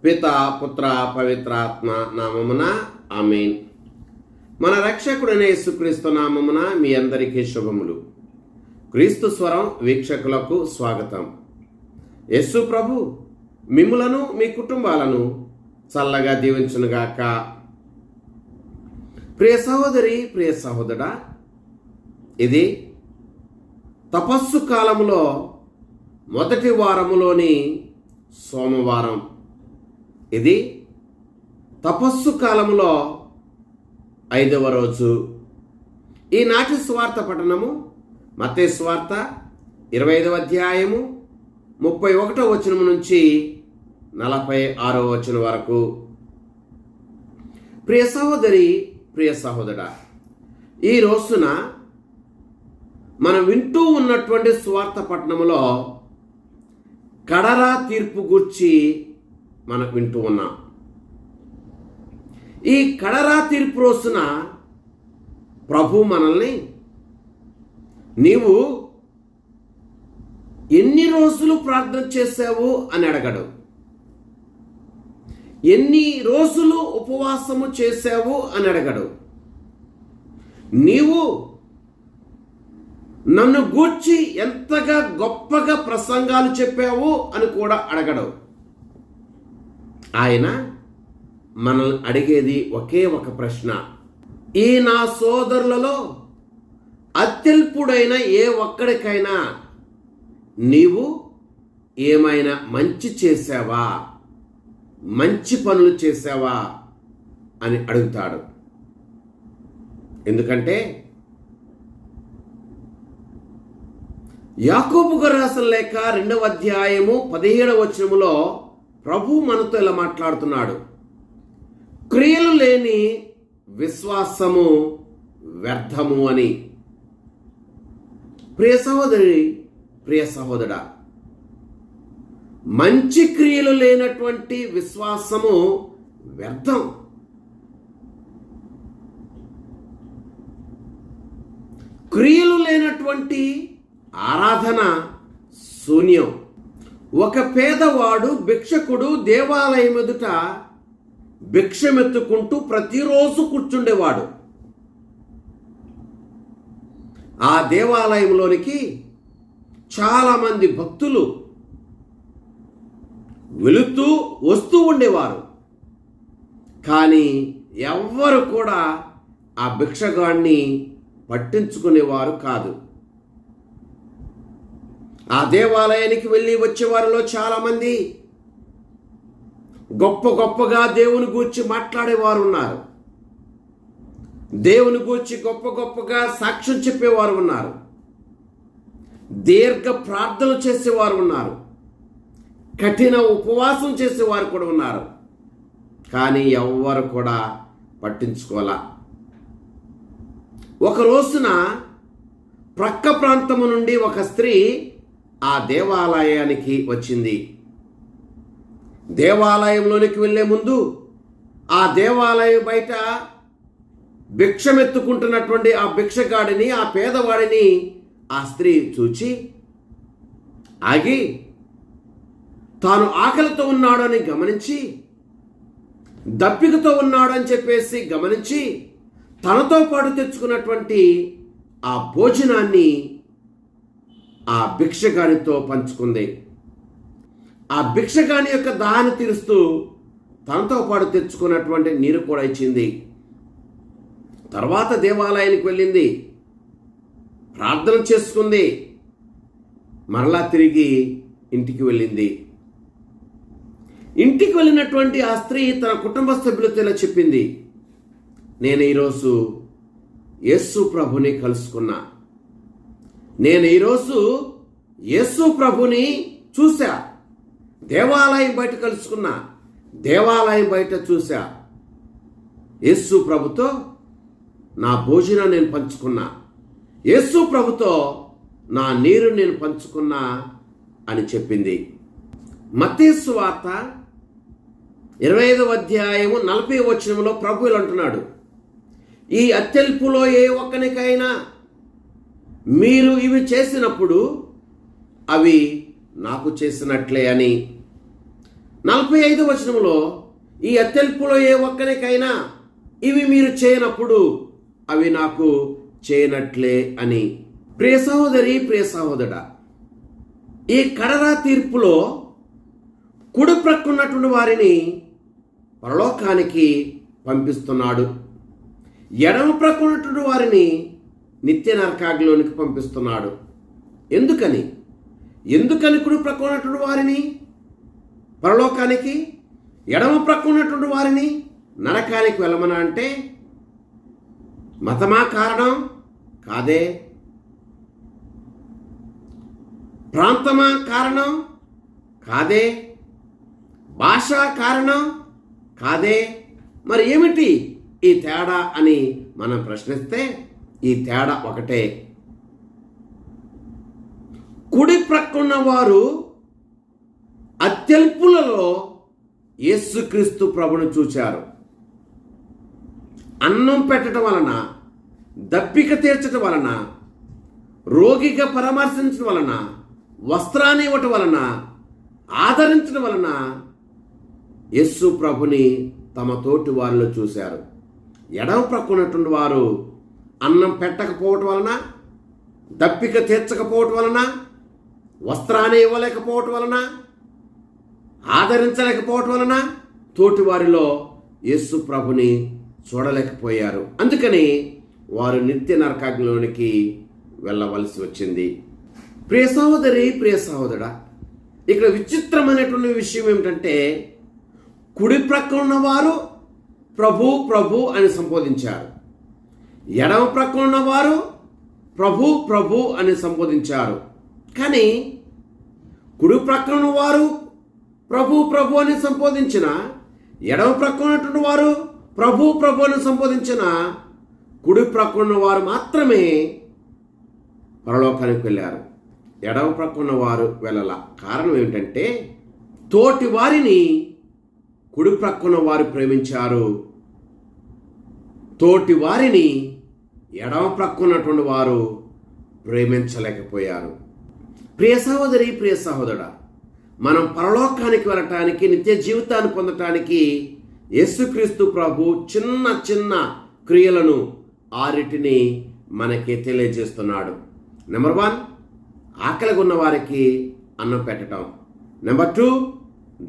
పితా పుత్ర పవిత్రాత్మ నామమున ఆమేన్. మన రక్షకుడైన యేసుక్రీస్తు నామమున మీ అందరికీ శుభములు. క్రీస్తు స్వరం వీక్షకులకు స్వాగతం. యేసు ప్రభు మిమ్ములను మీ కుటుంబాలను చల్లగా దీవించునుగాక. ప్రియ సహోదరి, ప్రియ సహోదరా, ఇది తపస్సు కాలములో మొదటి వారములోని సోమవారం. ఇది తపస్సు కాలములో 5వ రోజు. ఈనాటి స్వార్థ పఠనము మత్తయి స్వార్థ 25వ అధ్యాయము 31వ వచనం నుంచి 46వ వచనం వరకు. ప్రియ సహోదరి, ప్రియ సహోదరా, ఈ రోజున మనం వింటూ ఉన్నటువంటి స్వార్థ పఠనములో కడరా తీర్పు గూర్చి మనం వింటూ ఉన్నాం. ఈ కడరా తీర్పు రోజున ప్రభు మనల్ని నీవు ఎన్ని రోజులు ప్రార్థన చేశావు అని అడగడు. ఎన్ని రోజులు ఉపవాసము చేశావు అని అడగడు. నీవు నన్ను గూర్చి ఎంతగా గొప్పగా ప్రసంగాలు చెప్పావు అని కూడా అడగడు. ఆయన మనల్ని అడిగేది ఒకే ఒక ప్రశ్న. ఈ నా సోదరులలో అత్యల్పుడైన ఏ ఒక్కడికైనా నీవు ఏమైనా మంచి చేశావా, మంచి పనులు చేశావా అని అడుగుతాడు. ఎందుకంటే యాకోబు గారు రాసిన లేఖ 2వ అధ్యాయము 17వ వచనములో ప్రభు మనతో ఇలా మాట్లాడుతున్నాడు. క్రియలు లేని విశ్వాసము వ్యర్థము అని. ప్రియ సహోదరి, ప్రియ సహోదరా, మంచి క్రియలు లేనటువంటి విశ్వాసము వ్యర్థం. క్రియలు లేనటువంటి ఆరాధన శూన్యం. ఒక పేదవాడు భిక్షకుడు దేవాలయం ఎదుట భిక్షమెత్తుకుంటూ ప్రతిరోజు కూర్చుండేవాడు. ఆ దేవాలయంలోనికి చాలామంది భక్తులు వెళుతూ వస్తూ ఉండేవారు. కానీ ఎవ్వరు కూడా ఆ భిక్షగాన్ని పట్టించుకునేవారు కాదు. ఆ దేవాలయానికి వెళ్ళి వచ్చేవారిలో చాలామంది గొప్పగా దేవుని గూర్చి మాట్లాడేవారు ఉన్నారు. దేవుని గూర్చి గొప్పగా సాక్ష్యం చెప్పేవారు ఉన్నారు. దీర్ఘ ప్రార్థనలు చేసేవారు ఉన్నారు. కఠిన ఉపవాసం చేసేవారు కూడా ఉన్నారు. కానీ ఎవ్వరు కూడా పట్టించుకోలే. ఒక రోజున ప్రక్క ప్రాంతము నుండి ఒక స్త్రీ ఆ దేవాలయానికి వచ్చింది. దేవాలయంలోనికి వెళ్ళే ముందు ఆ దేవాలయం బయట భిక్షమెత్తుకుంటున్నటువంటి ఆ భిక్షగాడిని, ఆ పేదవాడిని ఆ స్త్రీ చూచి ఆగి తాను ఆకలితో ఉన్నాడని గమనించి, దప్పికతో ఉన్నాడని చెప్పేసి గమనించి తనతో పాటు తెచ్చుకున్నటువంటి ఆ భోజనాన్ని ఆ భిక్షగానితో పంచుకుంది. ఆ భిక్షగాని యొక్క దాహాన్ని తీరుస్తూ తనతో పాటు తెచ్చుకున్నటువంటి నీరు కూడా ఇచ్చింది. తర్వాత దేవాలయానికి వెళ్ళింది, ప్రార్థన చేసుకుంది, మరలా తిరిగి ఇంటికి వెళ్ళింది. ఇంటికి వెళ్ళినటువంటి ఆ స్త్రీ తన కుటుంబ సభ్యులతో ఇలా చెప్పింది, నేను ఈరోజు యేసు ప్రభుని కలుసుకున్నా. నేను ఈరోజు యేసు ప్రభుని చూశా. దేవాలయం బయట కలుసుకున్నా, దేవాలయం బయట చూశా. యేసు ప్రభుతో నా భోజనం నేను పంచుకున్నా, యేసు ప్రభుతో నా నీరు నేను పంచుకున్నా అని చెప్పింది. మత్తయి సువార్త 25వ అధ్యాయము 40వ వచనంలో ప్రభు ఇలా అంటున్నాడు, ఈ అత్యల్పులో ఏ ఒక్కనికైనా మీరు ఇవి చేసినప్పుడు అవి నాకు చేసినట్లే అని. 45వ వచనంలో ఈ అత్యల్పులో ఏ ఒక్కరికైనా ఇవి మీరు చేయనప్పుడు అవి నాకు చేయనట్లే అని. ప్రియ సహోదరి, ప్రియ సహోదరుడా, ఈ కడరా తీర్పులో కుడి ప్రక్కన్నటువంటి వారిని పరలోకానికి పంపిస్తున్నాడు, ఎడమ ప్రక్కన్నటువంటి వారిని నిత్య నరకాగ్నిలోనికి పంపిస్తున్నాడు. ఎందుకని కుడి ప్రక్కన్నటువంటి వారిని పరలోకానికి, ఎడమ ప్రక్కన్నటువంటి వారిని నరకానికి వెళ్ళమని అంటే మతమా కారణం? కాదే. ప్రాంతమా కారణం? కాదే. భాషా కారణం? కాదే. మరి ఏమిటి ఈ తేడా అని మనం ప్రశ్నిస్తే ఈ తేడా ఒకటే. కుడి ప్రక్కన్న వారు అత్యల్పులలో యేసుక్రీస్తు ప్రభును చూచారు. అన్నం పెట్టడం వలన, దప్పిక తీర్చడం వలన, రోగిగా పరామర్శించడం వలన, వస్త్రాన్ని ఇవ్వటం వలన, ఆదరించడం వలన యేసు ప్రభుని తమ తోటి వారిలో చూశారు. ఎడమ ప్రక్కనటువంటి వారు అన్నం పెట్టకపోవటం వలన, దప్పిక తీర్చకపోవటం వలన, వస్త్రాన్ని ఇవ్వలేకపోవటం వలన, ఆదరించలేకపోవటం వలన తోటి వారిలో యేసు ప్రభుని చూడలేకపోయారు. అందుకని వారు నిత్య నరకాగ్నిలోనికి వెళ్ళవలసి వచ్చింది. ప్రియ సహోదరి, ప్రియ సహోదరుడా, ఇక్కడ విచిత్రమైనటువంటి విషయం ఏమిటంటే కుడి ప్రక్క ఉన్నవారు ప్రభు ప్రభు అని సంబోధించారు, ఎడమ ప్రక్క ఉన్నవారు ప్రభు ప్రభు అని సంబోధించారు. కానీ కుడి ప్రక్క ఉన్నవారు ప్రభు ప్రభు అని సంబోధించిన, ఎడమ ప్రక్క ఉన్నటువంటి వారు ప్రభు ప్రభు అని సంబోధించిన కుడి ప్రక్కన్న వారు మాత్రమే పరలోకానికి వెళ్ళారు, ఎడమ ప్రక్కన్న వారు వెళ్ళాల. కారణం ఏమిటంటే తోటి వారిని కుడి ప్రక్కన వారు ప్రేమించారు, తోటి వారిని ఎడమ ప్రక్కన్నటువంటి వారు ప్రేమించలేకపోయారు. ప్రియ సహోదరి, ప్రియ సహోదరుడా, మనం పరలోకానికి వెళ్ళటానికి, నిత్య జీవితాన్ని పొందటానికి యేసుక్రీస్తు ప్రభు చిన్న చిన్న క్రియలను 6 మనకి తెలియజేస్తున్నాడు. నెంబర్ 1, ఆకలిగా ఉన్న వారికి అన్నం పెట్టడం. నెంబర్ 2,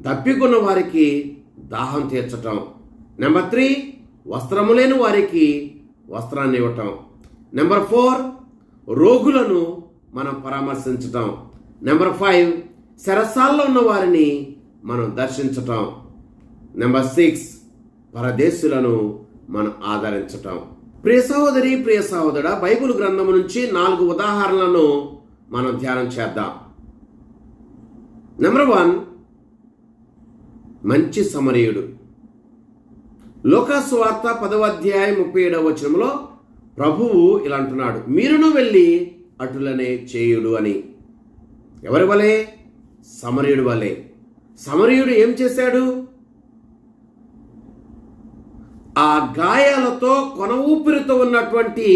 దప్పికున్న వారికి దాహం తీర్చటం. నెంబర్ 3, వస్త్రము లేని వారికి వస్త్రాన్ని ఇవ్వటం. నెంబర్ 4, రోగులను మనం పరామర్శించటం. నెంబర్ 5, చెరసాల్లో ఉన్న వారిని మనం దర్శించటం. నెంబర్ 6, పరదేశులను మనం ఆదరించటం. ప్రియ సహోదరి, ప్రియ సహోదరుడా, బైబిల్ గ్రంథం నుంచి 4 ఉదాహరణలను మనం ధ్యానం చేద్దాం. నెంబర్ 1, మంచి సమరయుడు. లూకాసు వార్త 10వ అధ్యాయం 37వ వచనంలో ప్రభువు ఇలా అంటున్నాడు, మీరును వెళ్ళి అటులనే చేయుడు అని. ఎవరి వలె? సమరయుడు వలె. సమరయుడు ఏం చేశాడు? ఆ గాయాలతో కొన ఊపిరితో ఉన్నటువంటి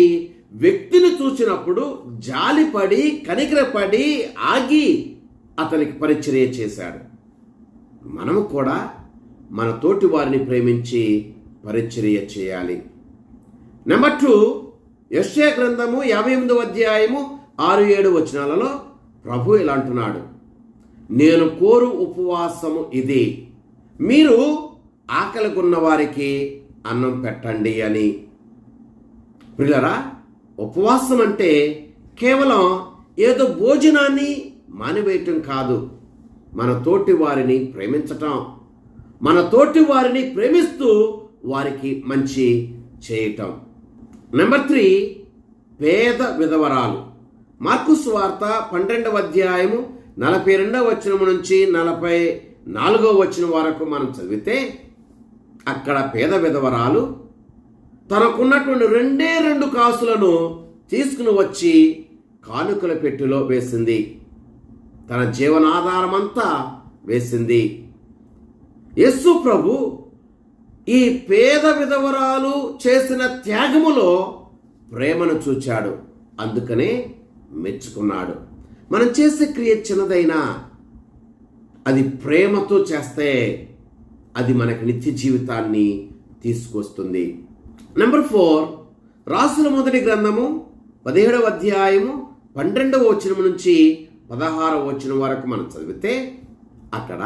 వ్యక్తిని చూసినప్పుడు జాలిపడి, కనికరపడి, ఆగి అతనికి పరిచర్య చేశాడు. మనము కూడా మన తోటి వారిని ప్రేమించి పరిచర్య చేయాలి. నెంబర్ 2, యెషయా గ్రంథము 58వ అధ్యాయము 6-7 వచనాలలో ప్రభు ఇలా అంటున్నాడు, నేను కోరు ఉపవాసము ఇది, మీరు ఆకలిగొన్న వారికి అన్నం పెట్టండి అని. ప్రియులారా, ఉపవాసం అంటే కేవలం ఏదో భోజనాన్ని మానివేయటం కాదు, మన తోటి వారిని ప్రేమించటం, మన తోటి వారిని ప్రేమిస్తూ వారికి మంచి చేయటం. నెంబర్ 3, పేద విధవరాలు. మార్కు సువార్త 12వ అధ్యాయము 42వ వచనం నుంచి 44వ వచనం వరకు మనం చదివితే అక్కడ పేద విధవరాలు తనకున్నటువంటి 2 కాసులను తీసుకుని వచ్చి కానుకల పెట్టెలో వేసింది, తన జీవనాధారమంతా వేసింది. యేసు ప్రభు ఈ పేద విధవరాలు చేసిన త్యాగములో ప్రేమను చూచాడు, అందుకనే మెచ్చుకున్నాడు. మనం చేసే క్రియ చిన్నదైనా అది ప్రేమతో చేస్తే అది మనకి నిత్య జీవితాన్ని తీసుకొస్తుంది. నెంబర్ 4, రాసుల మొదటి గ్రంథము 17వ అధ్యాయము 12వ వచనం నుంచి 16వ వచనం వరకు మనం చదివితే అక్కడ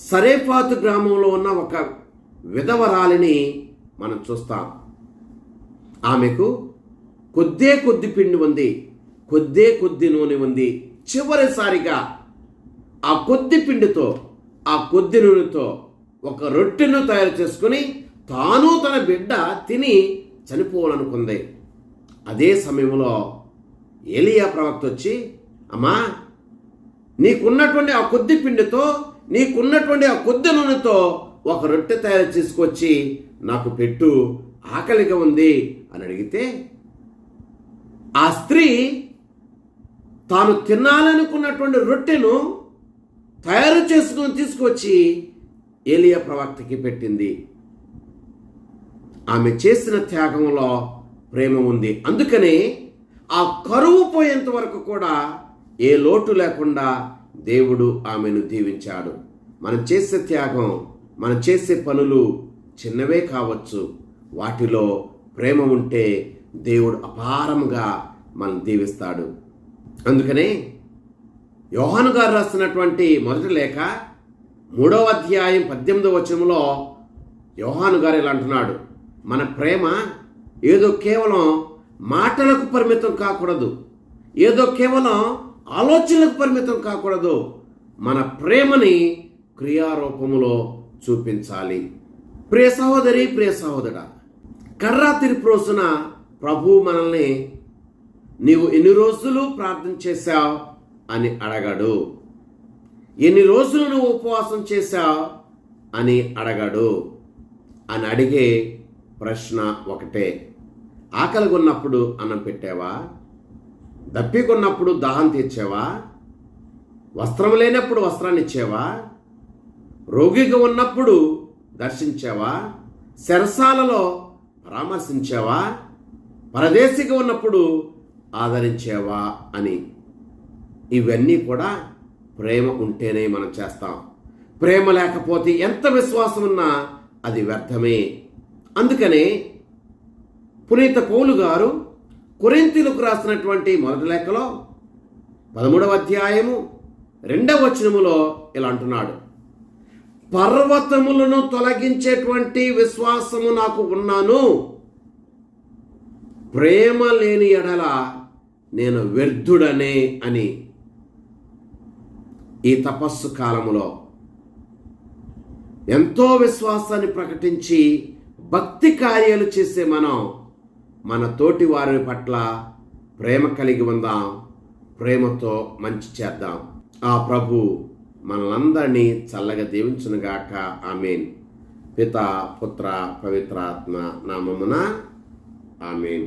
సరేఫాతు గ్రామంలో ఉన్న ఒక విధవరాలిని మనం చూస్తాం. ఆమెకు కొద్ది పిండి ఉంది, కొద్ది నూనె ఉంది. చివరిసారిగా ఆ కొద్ది పిండితో ఆ కొద్ది నూనెతో ఒక రొట్టెను తయారు చేసుకుని తాను తన బిడ్డ తిని చనిపోవాలనుకుంది. అదే సమయంలో ఏలియా ప్రవక్త వచ్చి, అమ్మా, నీకున్నటువంటి ఆ కొద్ది పిండితో నీకున్నటువంటి ఆ కొద్ది నూనెతో ఒక రొట్టె తయారు చేసుకొచ్చి నాకు పెట్టు, ఆకలిగా ఉంది అని అడిగితే ఆ స్త్రీ తాను తినాలనుకున్నటువంటి రొట్టెను తయారు చేసుకుని తీసుకొచ్చి ఏలియా ప్రవక్తకి పెట్టింది. ఆమె చేసిన త్యాగంలో ప్రేమ ఉంది. అందుకనే ఆ కరువు పోయేంత వరకు కూడా ఏ లోటు లేకుండా దేవుడు ఆమెను దీవించాడు. మనం చేసే త్యాగం, మనం చేసే పనులు చిన్నవే కావచ్చు, వాటిలో ప్రేమ ఉంటే దేవుడు అపారంగా మనం దీవిస్తాడు. అందుకనే యోహాను గారు రాస్తున్నటువంటి మొదటి లేఖ 3వ అధ్యాయం 18వ వచనంలో యోహాను గారు ఇలా అంటున్నాడు, మన ప్రేమ ఏదో కేవలం మాటలకు పరిమితం కాకూడదు, ఏదో కేవలం ఆలోచనలకు పరిమితం కాకూడదు, మన ప్రేమని క్రియారూపములో చూపించాలి. ప్రియ సహోదరి, ప్రియ సహోదరా, కర్రాతిరి రోజున ప్రభు మనల్ని నీవు ఎన్ని రోజులు ప్రార్థన చేశావు అని అడగాడు. ఎన్ని రోజులు నువ్వు ఉపవాసం చేశావు అని అడగాడు. అని అడిగే ప్రశ్న ఒకటే, ఆకలిగా ఉన్నప్పుడు అన్నం పెట్టావా? దప్పికొన్నప్పుడు దాహం తీర్చావా? వస్త్రం లేనప్పుడు వస్త్రాన్ని ఇచ్చావా? రోగిగా ఉన్నప్పుడు దర్శించావా? చెరసాలలో పరామర్శించావా? పరదేశిగా ఉన్నప్పుడు ఆదరించావా అని. ఇవన్నీ కూడా ప్రేమ ఉంటేనే మనం చేస్తాం. ప్రేమ లేకపోతే ఎంత విశ్వాసం ఉన్నా అది వ్యర్థమే. అందుకనే పునీత పౌలు గారు కొరింథీయులకు రాసినటువంటి మొదటి లేఖలో 13వ అధ్యాయము 2వ వచనములో ఇలా అంటున్నాడు, పర్వతములను తొలగించేటువంటి విశ్వాసము నాకు ఉన్నాను, ప్రేమ లేని ఎడల నేను వ్యర్థుడనే అని. ఈ తపస్సు కాలములో ఎంతో విశ్వాసాన్ని ప్రకటించి భక్తి కార్యాలు చేసే మనం మన తోటి వారి పట్ల ప్రేమ కలిగి ఉందాం, ప్రేమతో మంచి చేద్దాం. ఆ ప్రభు మనలందరినీ చల్లగా దీవించునుగాక. ఆమేన్. పితా, పుత్ర, పవిత్రాత్మ నామమున ఆమేన్.